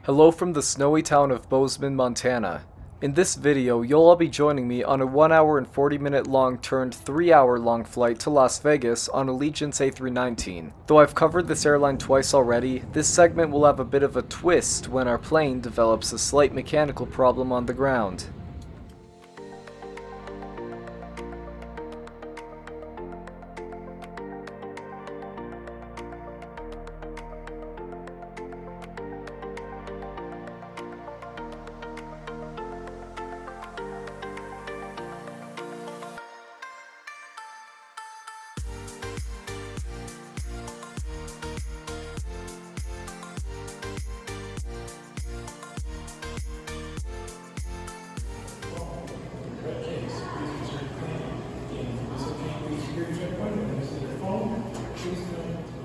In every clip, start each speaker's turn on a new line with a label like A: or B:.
A: Hello from the snowy town of Bozeman, Montana. In this video, you'll all be joining me on a 1 hour and 40 minute long turned 3 hour long flight to Las Vegas on Allegiant's A319. Though I've covered this airline twice already, this segment will have a bit of a twist when our plane develops a slight mechanical problem on the ground.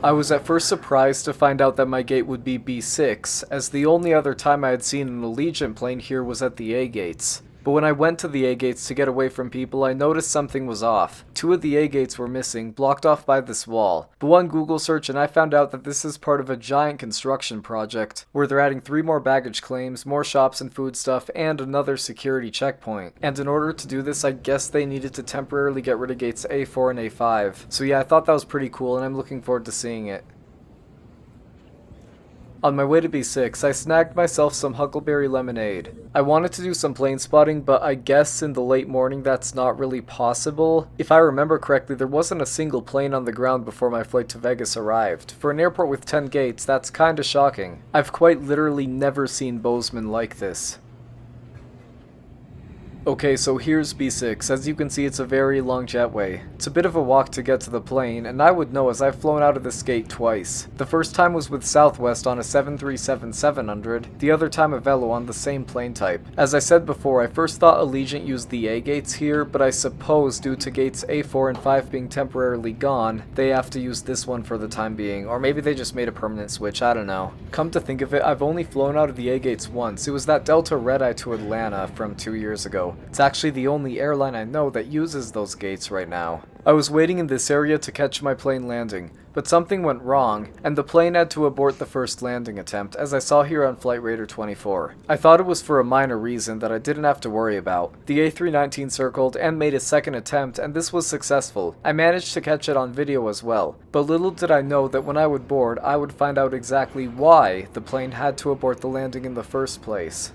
A: I was at first surprised to find out that my gate would be B6, as the only other time I had seen an Allegiant plane here was at the A gates. But when I went to the A gates to get away from people, I noticed something was off. 2 of the A gates were missing, blocked off by this wall. But one Google search and I found out that this is part of a giant construction project, where they're adding 3 more baggage claims, more shops and food stuff, and another security checkpoint. And in order to do this, I guess they needed to temporarily get rid of gates A4 and A5. So yeah, I thought that was pretty cool and I'm looking forward to seeing it. On my way to B6, I snagged myself some huckleberry lemonade. I wanted to do some plane spotting, but I guess in the late morning that's not really possible. If I remember correctly, there wasn't a single plane on the ground before my flight to Vegas arrived. For an airport with 10 gates, that's kinda shocking. I've quite literally never seen Bozeman like this. Okay, so here's B6. As you can see, it's a very long jetway. It's a bit of a walk to get to the plane, and I would know as I've flown out of this gate twice. The first time was with Southwest on a 737-700, the other time a Velo on the same plane type. As I said before, I first thought Allegiant used the A gates here, but I suppose due to gates A4 and 5 being temporarily gone, they have to use this one for the time being, or maybe they just made a permanent switch, I don't know. Come to think of it, I've only flown out of the A gates once. It was that Delta Red-Eye to Atlanta from 2 years ago. It's actually the only airline I know that uses those gates right now. I was waiting in this area to catch my plane landing, but something went wrong, and the plane had to abort the first landing attempt, as I saw here on Flight Radar 24. I thought it was for a minor reason that I didn't have to worry about. The A319 circled and made a second attempt, and this was successful. I managed to catch it on video as well, but little did I know that when I would board, I would find out exactly why the plane had to abort the landing in the first place.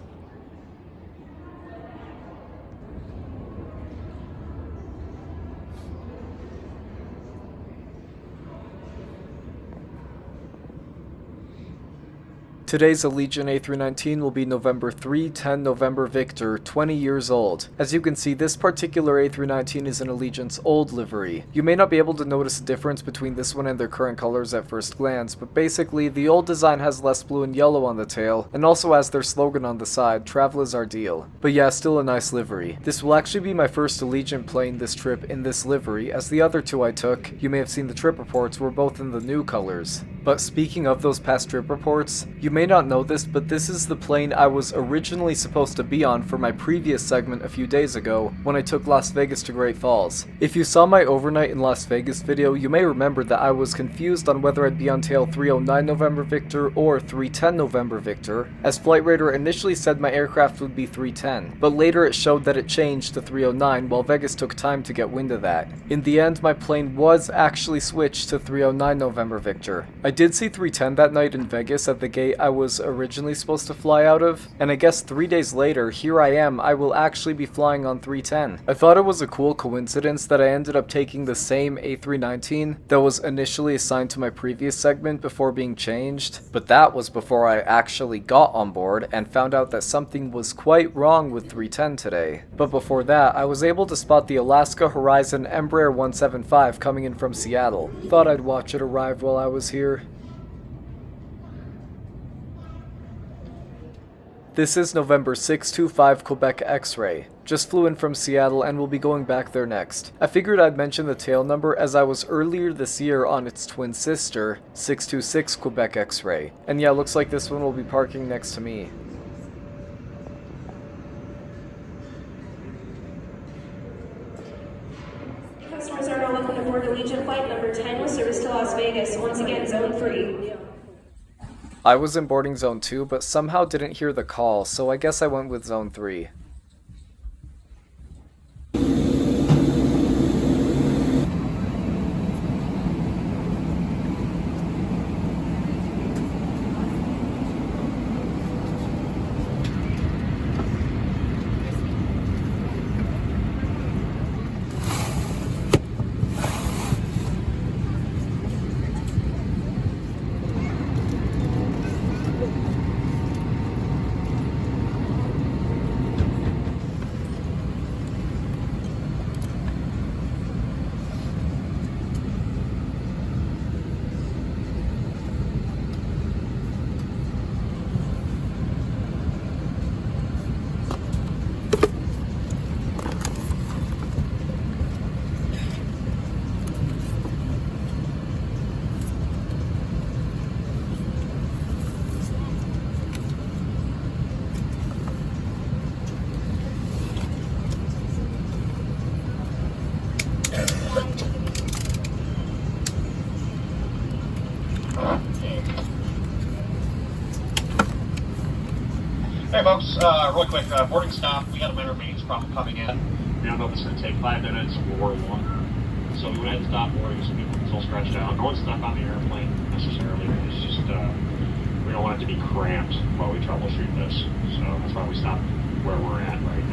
A: Today's Allegiant A319 will be November 3-10 November Victor, 20 years old. As you can see, this particular A319 is in Allegiant's old livery. You may not be able to notice a difference between this one and their current colors at first glance, but basically, the old design has less blue and yellow on the tail, and also has their slogan on the side, "Travel is our deal." But yeah, still a nice livery. This will actually be my first Allegiant plane this trip in this livery, as the other 2 I took, you may have seen the trip reports, were both in the new colors. But speaking of those past trip reports, you may not know this, but this is the plane I was originally supposed to be on for my previous segment a few days ago when I took Las Vegas to Great Falls. If you saw my overnight in Las Vegas video, you may remember that I was confused on whether I'd be on tail 309 November Victor or 310 November Victor, as Flight Radar initially said my aircraft would be 310, but later it showed that it changed to 309 while Vegas took time to get wind of that. In the end, my plane was actually switched to 309 November Victor. I did see 310 that night in Vegas at the gate I was originally supposed to fly out of, and I guess 3 days later, here I am, I will actually be flying on 310. I thought it was a cool coincidence that I ended up taking the same A319 that was initially assigned to my previous segment before being changed, but that was before I actually got on board and found out that something was quite wrong with 310 today. But before that, I was able to spot the Alaska Horizon Embraer 175 coming in from Seattle. Thought I'd watch it arrive while I was here. This is November 625 Quebec X-Ray. Just flew in from Seattle and will be going back there next. I figured I'd mention the tail number as I was earlier this year on its twin sister, 626 Quebec X-Ray. And yeah, looks like this one will be parking next to me.
B: Customers are now welcome to board Allegiant flight number 10 with service to Las Vegas. Once again, zone free.
A: I was in boarding zone 2, but somehow didn't hear the call, so I guess I went with zone 3.
C: Hey folks, really quick, boarding stop. We got a minor maintenance problem coming in. We don't know if it's going to take 5 minutes or longer. So we went ahead and stopped boarding so people can still stretch out. No one's stuck on the airplane necessarily. It's just, we don't want it to be cramped while we troubleshoot this. So that's why we stopped where we're at right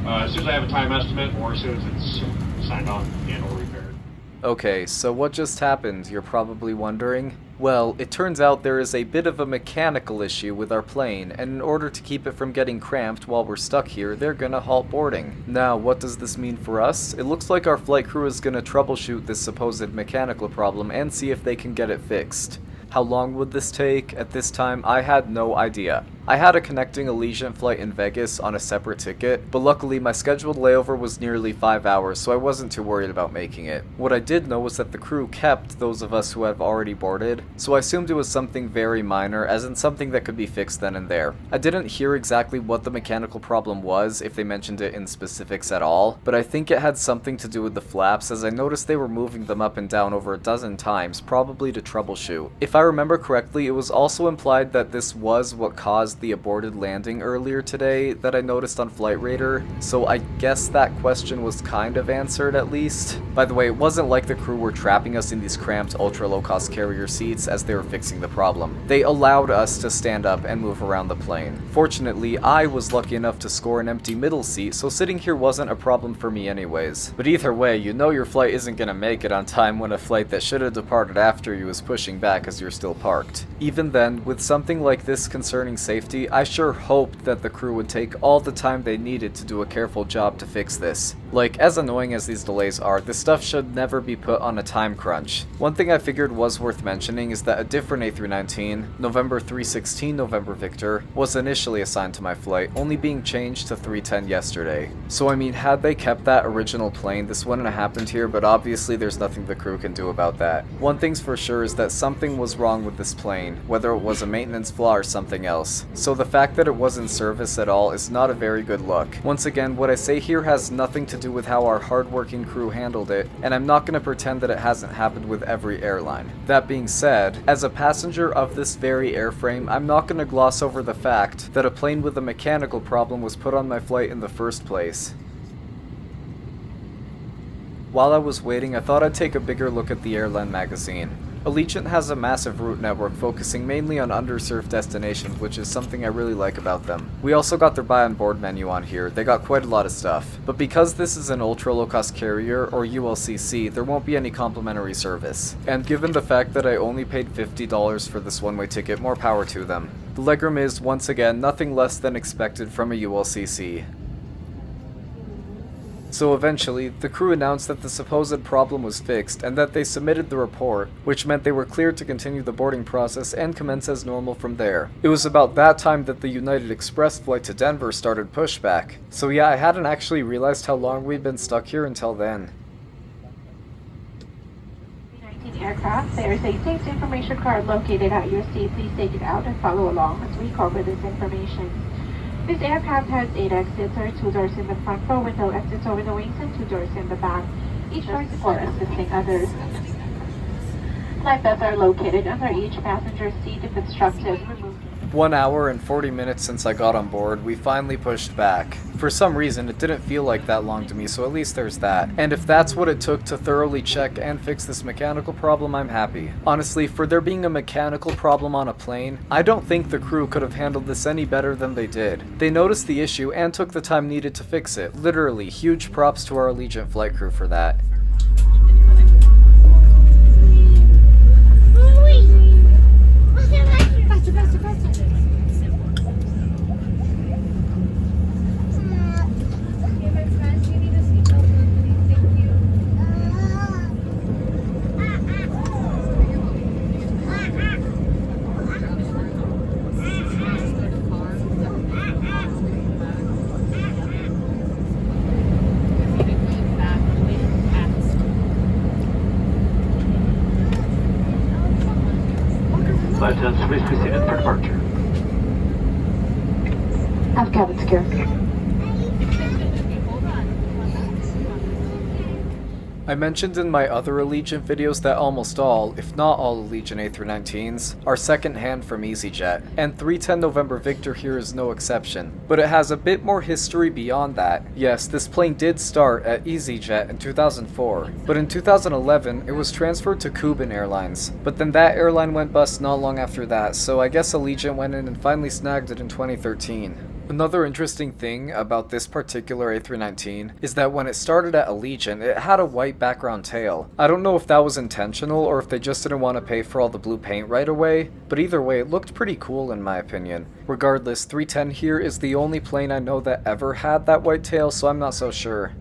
C: now. As soon as I have a time estimate or as soon as it's signed off and or repaired.
A: Okay, so what just happened, you're probably wondering? Well, it turns out there is a bit of a mechanical issue with our plane, and in order to keep it from getting cramped while we're stuck here, they're gonna halt boarding. Now, what does this mean for us? It looks like our flight crew is gonna troubleshoot this supposed mechanical problem and see if they can get it fixed. How long would this take? At this time, I had no idea. I had a connecting Allegiant flight in Vegas on a separate ticket, but luckily my scheduled layover was nearly 5 hours, so I wasn't too worried about making it. What I did know was that the crew kept those of us who had already boarded, so I assumed it was something very minor, as in something that could be fixed then and there. I didn't hear exactly what the mechanical problem was, if they mentioned it in specifics at all, but I think it had something to do with the flaps, as I noticed they were moving them up and down over a dozen times, probably to troubleshoot. If I remember correctly, it was also implied that this was what caused the aborted landing earlier today that I noticed on Flight Radar, so I guess that question was kind of answered at least. By the way, it wasn't like the crew were trapping us in these cramped ultra low-cost carrier seats as they were fixing the problem. They allowed us to stand up and move around the plane. Fortunately, I was lucky enough to score an empty middle seat, so sitting here wasn't a problem for me anyways. But either way, you know your flight isn't gonna make it on time when a flight that should have departed after you is pushing back as you're still parked. Even then, with something like this concerning safety, I sure hoped that the crew would take all the time they needed to do a careful job to fix this. Like, as annoying as these delays are, this stuff should never be put on a time crunch. One thing I figured was worth mentioning is that a different A319, November 316 November Victor, was initially assigned to my flight, only being changed to 310 yesterday. So I mean, had they kept that original plane, this wouldn't have happened here, but obviously there's nothing the crew can do about that. One thing's for sure is that something was wrong with this plane, whether it was a maintenance flaw or something else. So the fact that it was in service at all is not a very good look. Once again, what I say here has nothing to do with how our hardworking crew handled it, and I'm not going to pretend that it hasn't happened with every airline. That being said, as a passenger of this very airframe, I'm not going to gloss over the fact that a plane with a mechanical problem was put on my flight in the first place. While I was waiting, I thought I'd take a bigger look at the Airline magazine. Allegiant has a massive route network focusing mainly on underserved destinations, which is something I really like about them. We also got their buy on board menu on here. They got quite a lot of stuff. But because this is an ultra low cost carrier, or ULCC, there won't be any complimentary service. And given the fact that I only paid $50 for this one-way ticket, more power to them. The legroom is, once again, nothing less than expected from a ULCC. So eventually, the crew announced that the supposed problem was fixed and that they submitted the report, which meant they were cleared to continue the boarding process and commence as normal from there. It was about that time that the United Express flight to Denver started pushback. So yeah, I hadn't actually realized how long we'd been stuck here until then.
D: Aircraft, there is a safety information card located at your seat. Please take it out and follow along as we cover this information. This aircraft has 8 exits, or 2 doors in the front, 4 window exits over the wings, and 2 doors in the back. Each door is for assisting others. life vests are located under each passenger seat. If instructed, remove.
A: 1 hour and 40 minutes since I got on board, we finally pushed back. For some reason, it didn't feel like that long to me, so at least there's that. And if that's what it took to thoroughly check and fix this mechanical problem, I'm happy. Honestly, for there being a mechanical problem on a plane, I don't think the crew could have handled this any better than they did. They noticed the issue and took the time needed to fix it. Literally, huge props to our Allegiant flight crew for that.
C: Please proceed for departure.
D: Have cabin secure.
A: I mentioned in my other Allegiant videos that almost all, if not all Allegiant A319s, are second-hand from EasyJet, and 310 November Victor here is no exception. But it has a bit more history beyond that. Yes, this plane did start at EasyJet in 2004, but in 2011 it was transferred to Kuban Airlines. But then that airline went bust not long after that, so I guess Allegiant went in and finally snagged it in 2013. Another interesting thing about this particular A319 is that when it started at Allegiant, it had a white background tail. I don't know if that was intentional or if they just didn't want to pay for all the blue paint right away, but either way, it looked pretty cool in my opinion. Regardless, 310 here is the only plane I know that ever had that white tail, so I'm not so sure.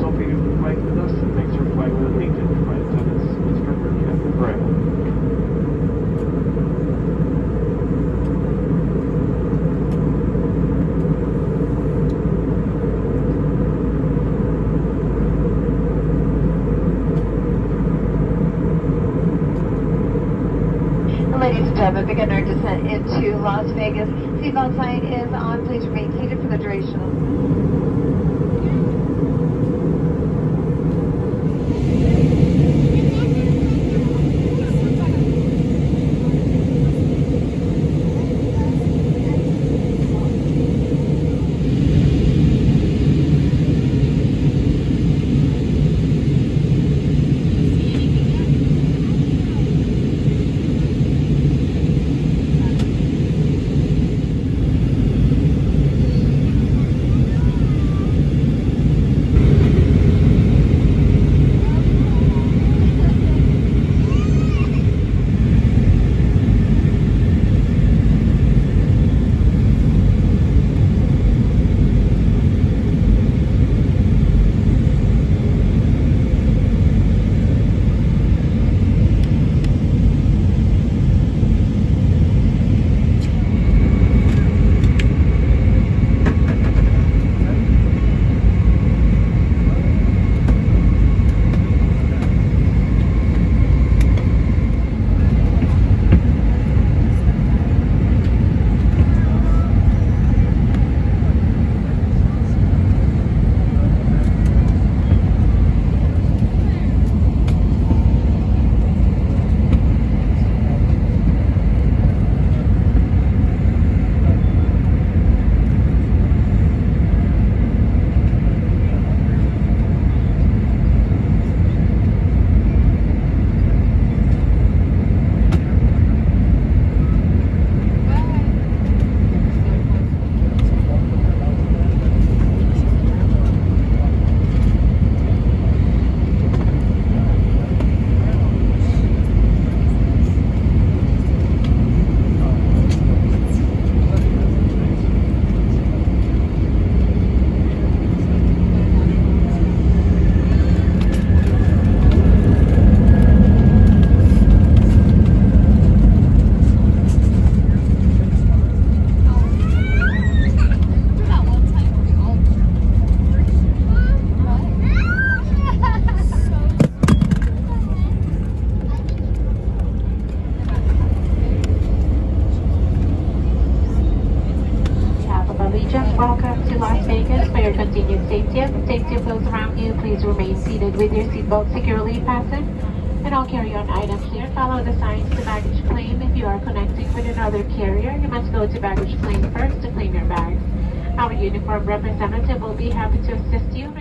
E: hoping you would flight with us, and thanks for flying with Allegiant. Flight attendants, Mr. Captain.
C: Right.
F: Ladies and gentlemen, begin our descent into Las Vegas. Seatbelt sign is on. Please remain seated for the duration of Welcome to Las Vegas. For your continued safety and safety of those around you, please remain seated with your seatbelt securely fastened. And all carry-on items here follow the signs to baggage claim. If you are connecting with another carrier, you must go to baggage claim first to claim your bags. Our uniformed representative will be happy to assist you.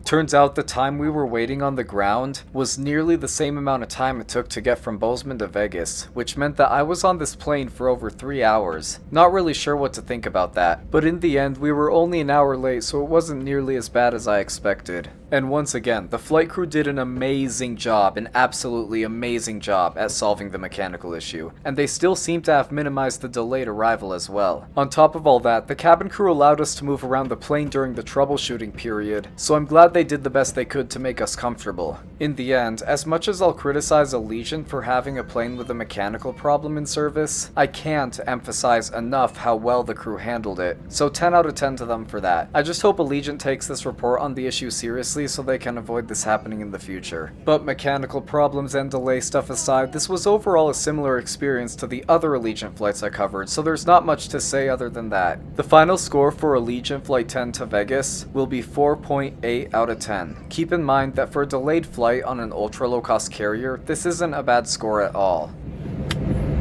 A: Turns out the time we were waiting on the ground was nearly the same amount of time it took to get from Bozeman to Vegas, which meant that I was on this plane for over 3 hours. Not really sure what to think about that, but in the end we were only an hour late, so it wasn't nearly as bad as I expected. And once again, the flight crew did an amazing job, an absolutely amazing job at solving the mechanical issue, and they still seem to have minimized the delayed arrival as well. On top of all that, the cabin crew allowed us to move around the plane during the troubleshooting period, so I'm glad they did the best they could to make us comfortable. In the end, as much as I'll criticize Allegiant for having a plane with a mechanical problem in service, I can't emphasize enough how well the crew handled it, so 10 out of 10 to them for that. I just hope Allegiant takes this report on the issue seriously so they can avoid this happening in the future. But mechanical problems and delay stuff aside, this was overall a similar experience to the other Allegiant flights I covered, so there's not much to say other than that. The final score for Allegiant Flight 10 to Vegas will be 4.8 out of 10. Keep in mind that for a delayed flight on an ultra low-cost carrier, this isn't a bad score at all.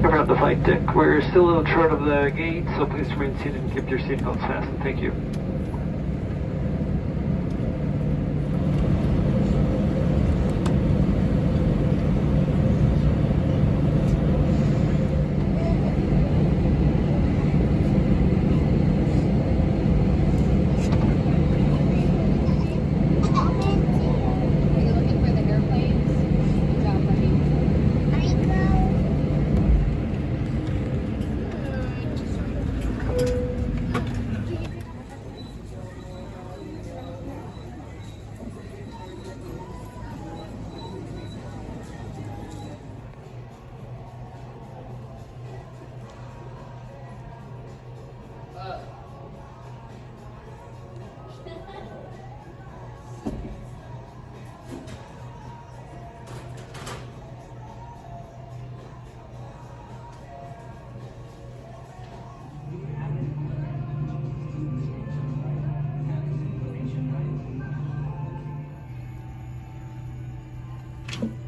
E: Cover up the flight deck. We're still a little short of the gate, so please remain seated and keep your seatbelts fastened. Thank you.
C: much.